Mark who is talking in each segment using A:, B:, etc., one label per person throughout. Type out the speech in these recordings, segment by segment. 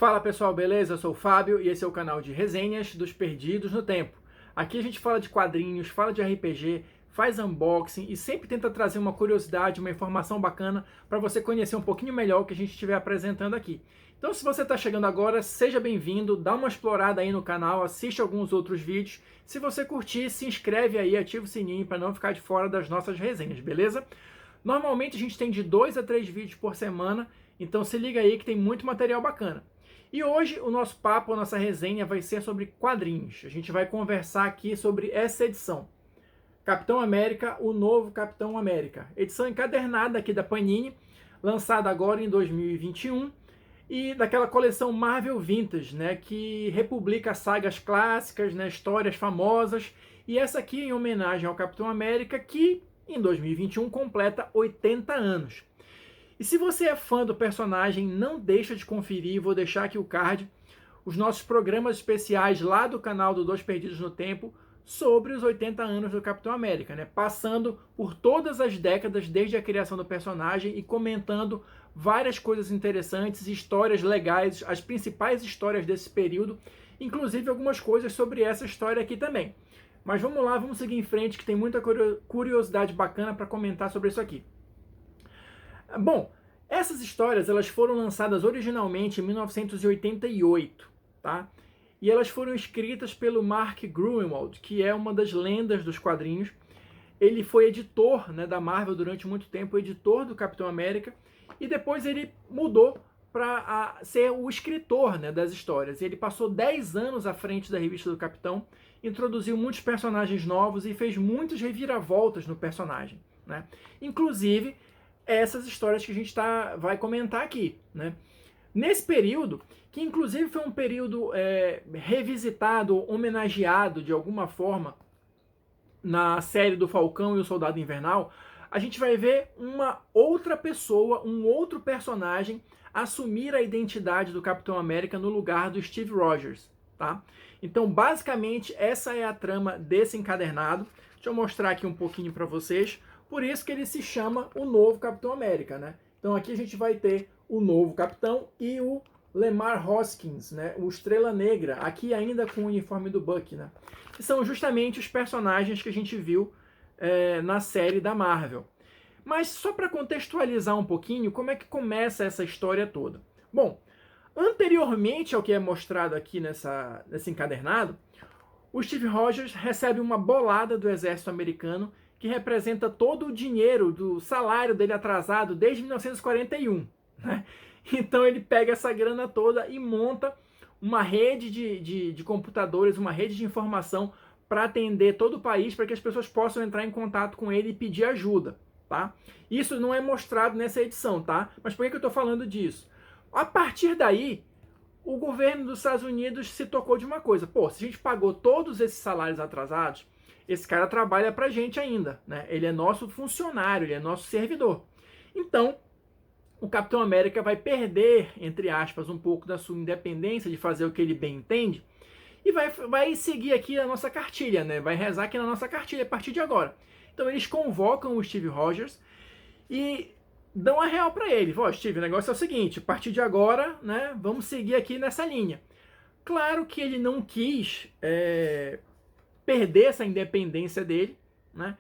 A: Fala pessoal, beleza? Eu sou o Fábio e esse é o canal de resenhas dos Perdidos no Tempo. Aqui a gente fala de quadrinhos, fala de RPG, faz unboxing e sempre tenta trazer uma curiosidade, uma informação bacana para você conhecer um pouquinho melhor o que a gente estiver apresentando aqui. Então se você está chegando agora, seja bem-vindo, dá uma explorada aí no canal, assiste alguns outros vídeos. Se você curtir, se inscreve aí, ativa o sininho para não ficar de fora das nossas resenhas, beleza? Normalmente a gente tem de 2 a 3 vídeos por semana, então se liga aí que tem muito material bacana. E hoje o nosso papo, a nossa resenha vai ser sobre quadrinhos. A gente vai conversar aqui sobre essa edição. Capitão América, o novo Capitão América. Edição encadernada aqui da Panini, lançada agora em 2021. E daquela coleção Marvel Vintage, né, que republica sagas clássicas, né, histórias famosas. E essa aqui em homenagem ao Capitão América, que em 2021 completa 80 anos. E se você é fã do personagem, não deixa de conferir, vou deixar aqui o card, os nossos programas especiais lá do canal do Dois Perdidos no Tempo sobre os 80 anos do Capitão América, né? Passando por todas as décadas desde a criação do personagem e comentando várias coisas interessantes, histórias legais, as principais histórias desse período, inclusive algumas coisas sobre essa história aqui também. Mas vamos lá, vamos seguir em frente que tem muita curiosidade bacana para comentar sobre isso aqui. Bom, essas histórias elas foram lançadas originalmente em 1988, tá? E elas foram escritas pelo Mark Gruenwald, que é uma das lendas dos quadrinhos. Ele foi editor, né, da Marvel durante muito tempo, editor do Capitão América, e depois ele mudou para ser o escritor, né, das histórias. Ele passou 10 anos à frente da revista do Capitão, introduziu muitos personagens novos e fez muitas reviravoltas no personagem, né? Inclusive essas histórias que a gente vai comentar aqui, né? Nesse período, que inclusive foi um período revisitado, homenageado de alguma forma na série do Falcão e o Soldado Invernal, a gente vai ver uma outra pessoa, um outro personagem assumir a identidade do Capitão América no lugar do Steve Rogers, tá? Então, basicamente, essa é a trama desse encadernado. Deixa eu mostrar aqui um pouquinho para vocês. Por isso que ele se chama o novo Capitão América, né? Então aqui a gente vai ter o novo Capitão e o Lemar Hoskins, né? O Estrela Negra, aqui ainda com o uniforme do Bucky, né? Que são justamente os personagens que a gente viu na série da Marvel. Mas só para contextualizar um pouquinho, como é que começa essa história toda? Bom, anteriormente ao que é mostrado aqui nesse encadernado, o Steve Rogers recebe uma bolada do exército americano que representa todo o dinheiro do salário dele atrasado desde 1941. Né? Então ele pega essa grana toda e monta uma rede de computadores, uma rede de informação para atender todo o país, para que as pessoas possam entrar em contato com ele e pedir ajuda. Tá? Isso não é mostrado nessa edição, tá? Mas por que eu estou falando disso? A partir daí, o governo dos Estados Unidos se tocou de uma coisa. Pô, se a gente pagou todos esses salários atrasados, esse cara trabalha pra gente ainda, né? Ele é nosso funcionário, ele é nosso servidor. Então, o Capitão América vai perder, entre aspas, um pouco da sua independência de fazer o que ele bem entende e vai seguir aqui a nossa cartilha, né? Vai rezar aqui na nossa cartilha a partir de agora. Então, eles convocam o Steve Rogers e dão a real pra ele. Ó, Steve, o negócio é o seguinte, a partir de agora, né, vamos seguir aqui nessa linha. Claro que ele não quis perder essa independência dele, né?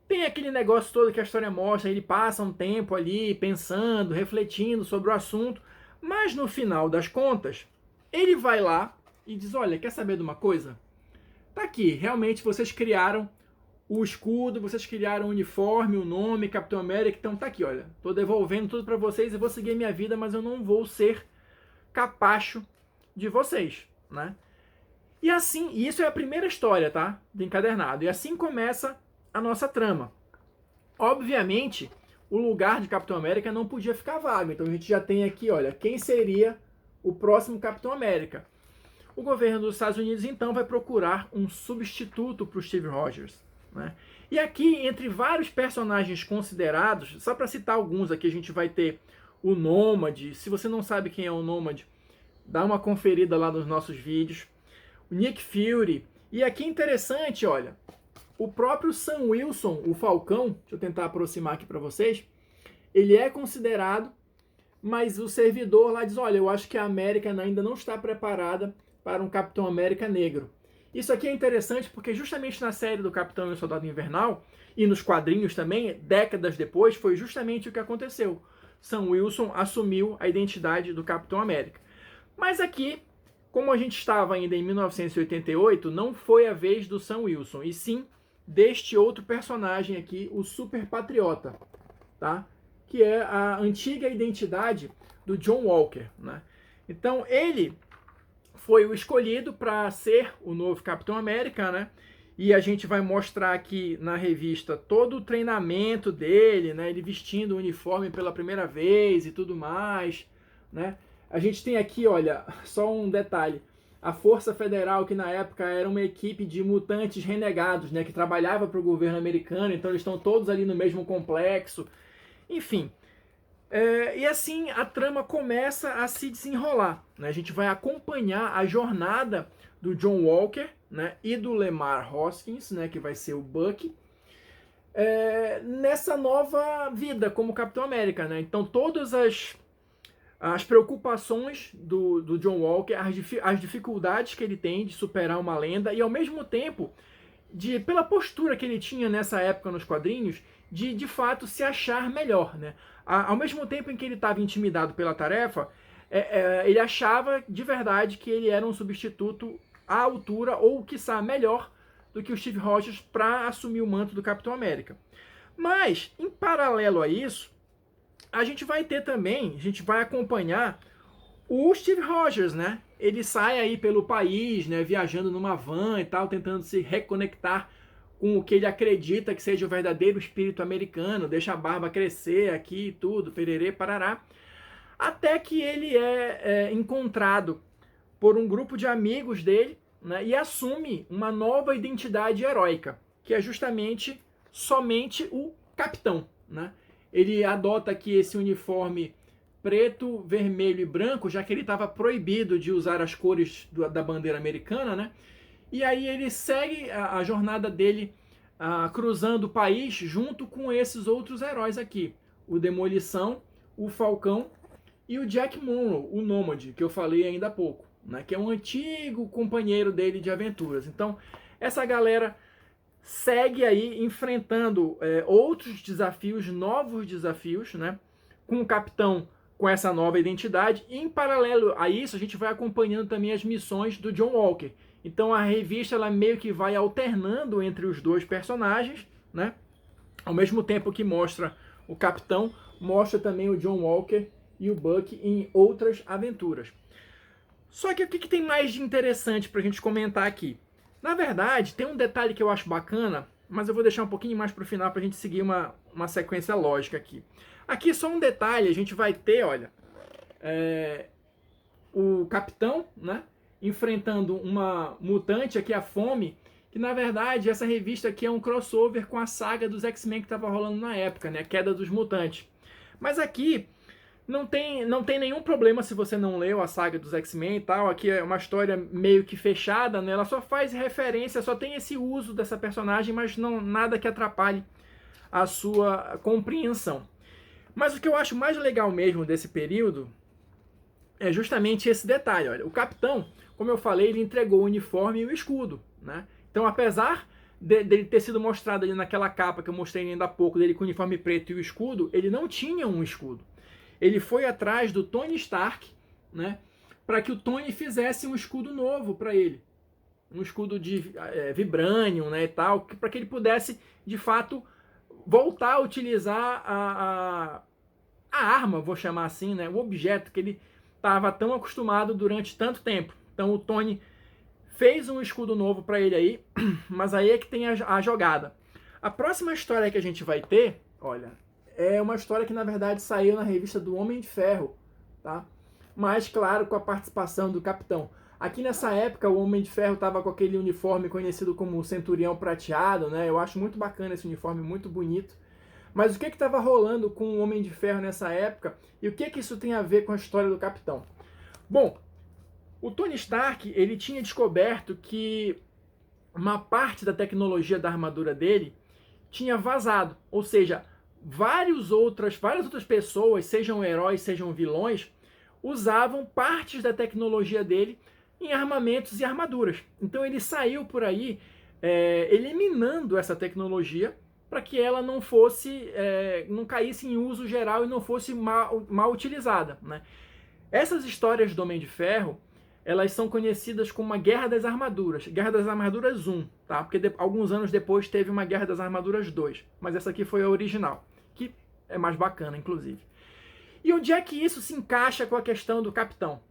A: Tem aquele negócio todo que a história mostra, ele passa um tempo ali pensando, refletindo sobre o assunto, mas no final das contas, ele vai lá e diz, olha, quer saber de uma coisa? Tá aqui, realmente vocês criaram o escudo, vocês criaram o uniforme, o nome, Capitão América, então tá aqui, olha, tô devolvendo tudo para vocês e vou seguir minha vida, mas eu não vou ser capacho de vocês, né? E assim, isso é a primeira história, tá? Do encadernado. E assim começa a nossa trama. Obviamente, o lugar de Capitão América não podia ficar vago. Então a gente já tem aqui, olha, quem seria o próximo Capitão América. O governo dos Estados Unidos, então, vai procurar um substituto para o Steve Rogers. Né? E aqui, entre vários personagens considerados, só para citar alguns aqui, a gente vai ter o Nômade. Se você não sabe quem é o Nômade, dá uma conferida lá nos nossos vídeos. Nick Fury. E aqui interessante, olha, o próprio Sam Wilson, o Falcão, deixa eu tentar aproximar aqui para vocês, ele é considerado mas o servidor lá diz, olha, eu acho que a América ainda não está preparada para um Capitão América negro. Isso aqui é interessante porque justamente na série do Capitão e o Soldado Invernal, e nos quadrinhos também, décadas depois, foi justamente o que aconteceu. Sam Wilson assumiu a identidade do Capitão América. Mas aqui, como a gente estava ainda em 1988, não foi a vez do Sam Wilson, e sim deste outro personagem aqui, o Super Patriota, tá? Que é a antiga identidade do John Walker, né? Então ele foi o escolhido para ser o novo Capitão América, né? E a gente vai mostrar aqui na revista todo o treinamento dele, né? Ele vestindo o uniforme pela primeira vez e tudo mais, né? A gente tem aqui, olha, só um detalhe. A Força Federal, que na época era uma equipe de mutantes renegados, né? Que trabalhava para o governo americano, então eles estão todos ali no mesmo complexo. Enfim, e assim a trama começa a se desenrolar, né? A gente vai acompanhar a jornada do John Walker, né, e do Lemar Hoskins, né, que vai ser o Bucky, nessa nova vida como Capitão América, né? Então todas as preocupações do John Walker, as dificuldades que ele tem de superar uma lenda e ao mesmo tempo pela postura que ele tinha nessa época nos quadrinhos, de fato se achar melhor, né? Ao mesmo tempo em que ele estava intimidado pela tarefa, ele achava de verdade que ele era um substituto à altura, ou quiçá melhor, do que o Steve Rogers para assumir o manto do Capitão América. Mas, em paralelo a isso, a gente vai acompanhar o Steve Rogers, né? Ele sai aí pelo país, né, viajando numa van e tal, tentando se reconectar com o que ele acredita que seja o verdadeiro espírito americano, deixa a barba crescer aqui e tudo, pererê, parará. Até que ele é encontrado por um grupo de amigos dele, né, e assume uma nova identidade heróica, que é justamente somente o capitão, né? Ele adota aqui esse uniforme preto, vermelho e branco, já que ele estava proibido de usar as cores da bandeira americana, né? E aí ele segue a jornada dele cruzando o país junto com esses outros heróis aqui. O Demolição, o Falcão e o Jack Monroe, o Nômade, que eu falei ainda há pouco, né? Que é um antigo companheiro dele de aventuras. Então, essa galera segue aí enfrentando outros desafios, novos desafios, né? Com o Capitão com essa nova identidade. E em paralelo a isso, a gente vai acompanhando também as missões do John Walker. Então a revista ela meio que vai alternando entre os dois personagens, né? Ao mesmo tempo que mostra o Capitão, mostra também o John Walker e o Bucky em outras aventuras. Só que o que tem mais de interessante para a gente comentar aqui? Na verdade, tem um detalhe que eu acho bacana, mas eu vou deixar um pouquinho mais para o final para a gente seguir uma sequência lógica aqui. Aqui só um detalhe, a gente vai ter, olha, o Capitão, né, enfrentando uma mutante aqui, a Fome, que na verdade essa revista aqui é um crossover com a saga dos X-Men que estava rolando na época, né, a Queda dos Mutantes. Mas aqui não tem nenhum problema se você não leu a saga dos X-Men e tal. Aqui é uma história meio que fechada, né? Ela só faz referência, só tem esse uso dessa personagem, mas não nada que atrapalhe a sua compreensão. Mas o que eu acho mais legal mesmo desse período é justamente esse detalhe. Olha, o Capitão, como eu falei, ele entregou o uniforme e o escudo, né? Então, apesar dele ter sido mostrado ali naquela capa que eu mostrei ainda há pouco, dele com o uniforme preto e o escudo, ele não tinha um escudo. Ele foi atrás do Tony Stark, né, para que o Tony fizesse um escudo novo para ele. Um escudo de vibranium, né, e tal, para que ele pudesse, de fato, voltar a utilizar a arma, vou chamar assim, né, o objeto que ele estava tão acostumado durante tanto tempo. Então o Tony fez um escudo novo para ele aí, mas aí é que tem a jogada. A próxima história que a gente vai ter, olha, é uma história que na verdade saiu na revista do Homem de Ferro, tá? Mas claro, com a participação do Capitão. Aqui nessa época o Homem de Ferro estava com aquele uniforme conhecido como Centurião Prateado, né? Eu acho muito bacana esse uniforme, muito bonito. Mas o que estava rolando com o Homem de Ferro nessa época e o que isso tem a ver com a história do Capitão? Bom, o Tony Stark ele tinha descoberto que uma parte da tecnologia da armadura dele tinha vazado, ou seja, várias outras pessoas, sejam heróis, sejam vilões, usavam partes da tecnologia dele em armamentos e armaduras. Então ele saiu por aí eliminando essa tecnologia para que ela não fosse, não caísse em uso geral e não fosse mal utilizada, né? Essas histórias do Homem de Ferro, elas são conhecidas como a Guerra das Armaduras, Guerra das Armaduras 1, tá? Porque alguns anos depois teve uma Guerra das Armaduras 2, mas essa aqui foi a original, que é mais bacana, inclusive. E onde é que isso se encaixa com a questão do Capitão?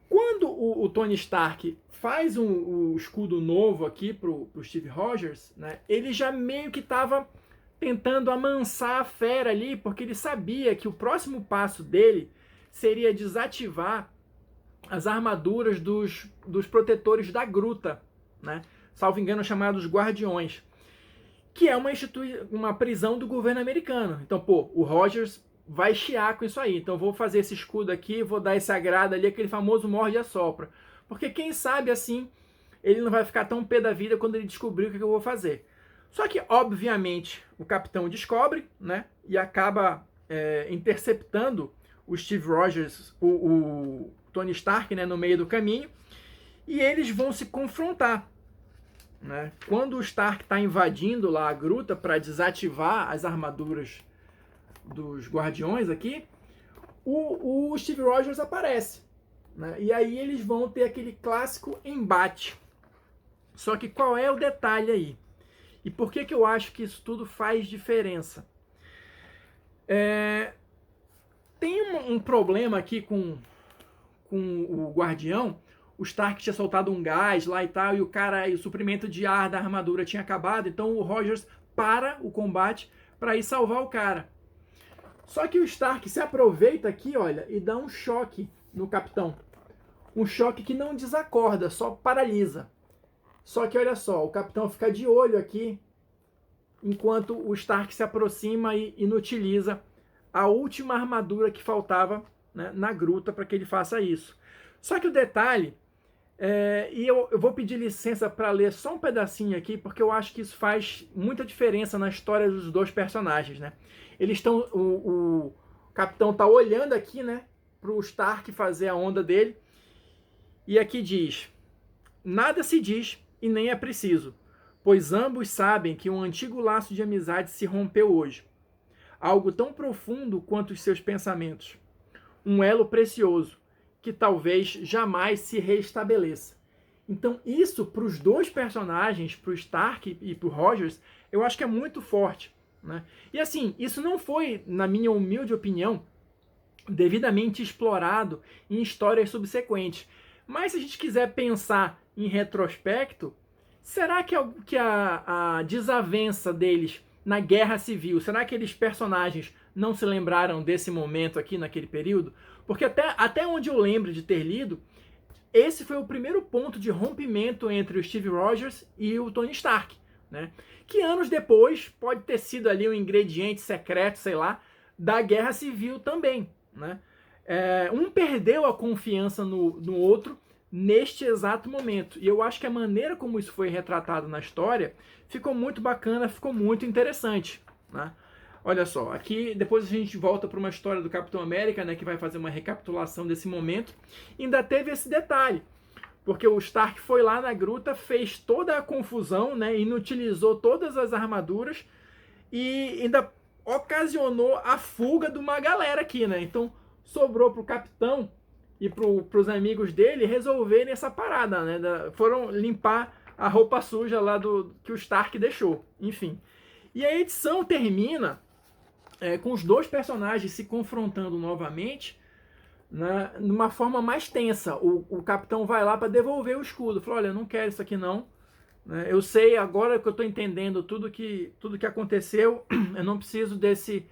A: Quando o Tony Stark faz o escudo novo aqui pro Steve Rogers, né, ele já meio que estava tentando amansar a fera ali, porque ele sabia que o próximo passo dele seria desativar as armaduras dos protetores da gruta, né? Salvo engano, chamados Guardiões, que é uma prisão do governo americano. Então, pô, o Rogers vai chiar com isso aí. Então, vou fazer esse escudo aqui, vou dar esse agrado ali, aquele famoso morde e assopra. Porque quem sabe, assim, ele não vai ficar tão pé da vida quando ele descobrir o que eu vou fazer. Só que, obviamente, o capitão descobre, né? E acaba interceptando o Steve Rogers, o Tony Stark, né, no meio do caminho, e eles vão se confrontar, né? Quando o Stark está invadindo lá a gruta para desativar as armaduras dos Guardiões aqui, o Steve Rogers aparece, né? E aí eles vão ter aquele clássico embate. Só que qual é o detalhe aí? E por que eu acho que isso tudo faz diferença? Tem um problema aqui com o Guardião. O Stark tinha soltado um gás lá e tal, e o suprimento de ar da armadura tinha acabado, então o Rogers para o combate para ir salvar o cara. Só que o Stark se aproveita aqui, olha, e dá um choque no capitão. Um choque que não desacorda, só paralisa. Só que olha só, o capitão fica de olho aqui, enquanto o Stark se aproxima e inutiliza a última armadura que faltava, né, na gruta para que ele faça isso. Só que o detalhe, e eu vou pedir licença para ler só um pedacinho aqui, porque eu acho que isso faz muita diferença na história dos dois personagens, né? Eles estão, o capitão está olhando aqui, né, para o Stark fazer a onda dele, e aqui diz: nada se diz e nem é preciso, pois ambos sabem que um antigo laço de amizade se rompeu hoje. Algo tão profundo quanto os seus pensamentos. Um elo precioso, que talvez jamais se restabeleça. Então isso, para os dois personagens, para o Stark e para o Rogers, eu acho que é muito forte, né? E assim, isso não foi, na minha humilde opinião, devidamente explorado em histórias subsequentes. Mas se a gente quiser pensar em retrospecto, será que a desavença deles na Guerra Civil, será que aqueles personagens não se lembraram desse momento aqui naquele período? Porque até onde eu lembro de ter lido, esse foi o primeiro ponto de rompimento entre o Steve Rogers e o Tony Stark, né? Que anos depois pode ter sido ali um ingrediente secreto, sei lá, da Guerra Civil também, né? Um perdeu a confiança no outro neste exato momento. E eu acho que a maneira como isso foi retratado na história ficou muito bacana, ficou muito interessante, né? Olha só, aqui depois a gente volta para uma história do Capitão América, né, que vai fazer uma recapitulação desse momento. Ainda teve esse detalhe, porque o Stark foi lá na gruta, fez toda a confusão, né, inutilizou todas as armaduras e ainda ocasionou a fuga de uma galera aqui, né? Então sobrou pro capitão e pros amigos dele resolverem essa parada, né? Foram limpar a roupa suja lá que o Stark deixou, enfim. E a edição termina com os dois personagens se confrontando novamente, né, numa forma mais tensa. O capitão vai lá para devolver o escudo. Falou: olha, eu não quero isso aqui não. Eu sei agora que eu estou entendendo tudo que aconteceu, eu não preciso desse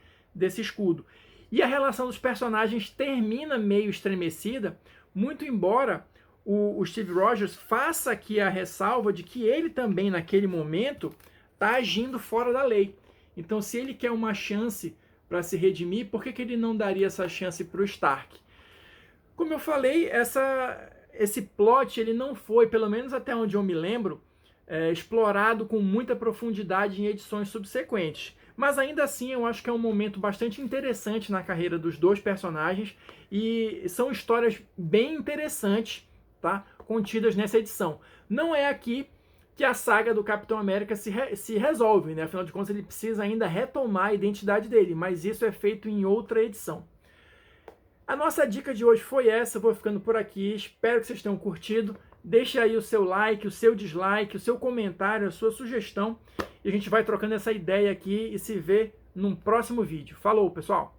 A: escudo. E a relação dos personagens termina meio estremecida, muito embora o Steve Rogers faça aqui a ressalva de que ele também, naquele momento, está agindo fora da lei. Então, se ele quer uma chance para se redimir, por que ele não daria essa chance para o Stark? Como eu falei, esse plot ele não foi, pelo menos até onde eu me lembro, explorado com muita profundidade em edições subsequentes. Mas ainda assim eu acho que é um momento bastante interessante na carreira dos dois personagens e são histórias bem interessantes, tá? Contidas nessa edição. Não é aqui que a saga do Capitão América se resolve, né? Afinal de contas ele precisa ainda retomar a identidade dele, mas isso é feito em outra edição. A nossa dica de hoje foi essa, eu vou ficando por aqui, espero que vocês tenham curtido. Deixe aí o seu like, o seu dislike, o seu comentário, a sua sugestão. E a gente vai trocando essa ideia aqui e se vê num próximo vídeo. Falou, pessoal!